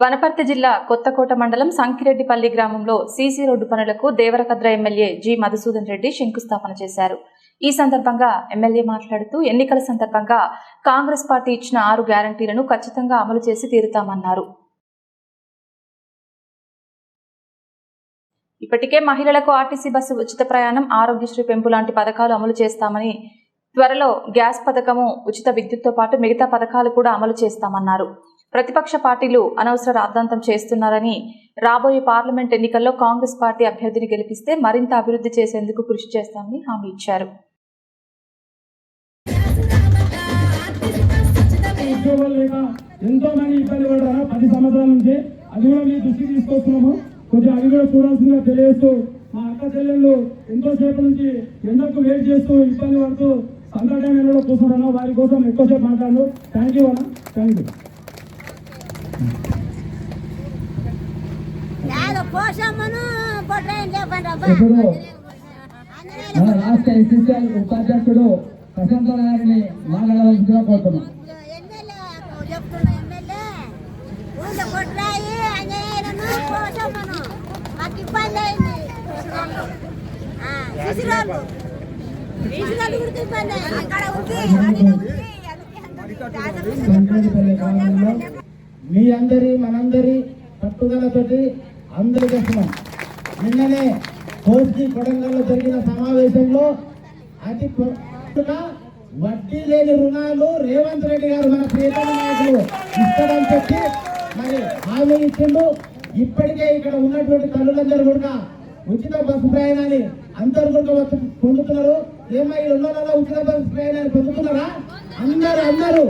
వనపర్తి జిల్లా కొత్తకోట మండలం సంకిరెడ్డిపల్లి గ్రామంలో సీసీ రోడ్డు పనులకు దేవరకద్ర ఎమ్మెల్యే జి మధుసూదన్ రెడ్డి శంకుస్థాపన చేశారు. ఈ సందర్భంగా ఎమ్మెల్యే మాట్లాడుతూ ఎన్నికల సందర్భంగా కాంగ్రెస్ పార్టీ ఇచ్చిన 6 గ్యారంటీలను ఖచ్చితంగా అమలు చేసి తీరుతామన్నారు. ఇప్పటికే మహిళలకు ఆర్టీసీ బస్సు ఉచిత ప్రయాణం, ఆరోగ్యశ్రీ పెంపు లాంటి పథకాలు అమలు చేస్తామని, త్వరలో గ్యాస్ పథకము, ఉచిత విద్యుత్తో పాటు మిగతా పథకాలు కూడా అమలు చేస్తామన్నారు. ప్రతిపక్ష పార్టీలు అనవసర రాద్ధాంతం చేస్తున్నారని, రాబోయే పార్లమెంట్ ఎన్నికల్లో కాంగ్రెస్ పార్టీ అభ్యర్థిని గెలిపిస్తే మరింత అభివృద్ధి చేసేందుకు కృషి చేస్తామని హామీ ఇచ్చారు. ఎంతో మంది ఇబ్బంది పడ్డారు 10 సంవత్సరాల నుంచి. అది కూడా మీ దృష్టికి తీసుకొస్తున్నాము. కొంచెం అది కూడా చూడాల్సిందిగా తెలియజేస్తూ, మా అక్క చెల్లెళ్ళు ఎంతోసేపు నుంచి ఎండకు వెయిట్ చేస్తూ ఇబ్బంది పడుతూ సందర్భంగా కూర్చున్నాను. వారి కోసం ఎక్కువసేపు మాట్లాడు. థ్యాంక్ యూ అన్న, థ్యాంక్ యూ. మన రాష్ట్ర ఎస్సీసీఎల్ ఉపాధ్యక్షుడు ప్రశాంత్ గారిని మాట్లాడాల్సిందిగా కోరుతున్నాం. మీ అందరి మనందరి పట్టుదలతోటి అందరూ చేస్తున్నాం. నిన్ననే కోర్చి కొడంగల్లో జరిగిన సమావేశంలో అతి వడ్డీ లేని రుణాలు రేవంత్ రెడ్డి గారు మన ప్రియతమ నాయకులు ఇస్తారని చెప్పి మరి హామీ ఇచ్చిండు. ఇప్పటికే ఇక్కడ ఉన్నటువంటి తల్లులందరూ కూడా ఉచిత బస్సు ప్రయాణాన్ని అందరూ కూడా పొందుతున్నారు. ఏమై ఉన్నోళ్ళలో ఉచిత బస్సు ప్రయాణాన్ని పొందుతున్నారా? అందరూ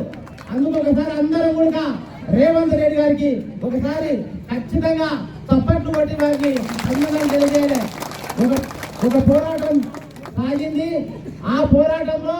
అందుకు ఒకసారి అందరూ కూడా రేవంత్ రెడ్డి గారికి ఒకసారి ఖచ్చితంగా తప్పట్లు కొట్టి వారికి అభినందనలు తెలియజేయాలి. ఒక పోరాటం సాగింది. ఆ పోరాటంలో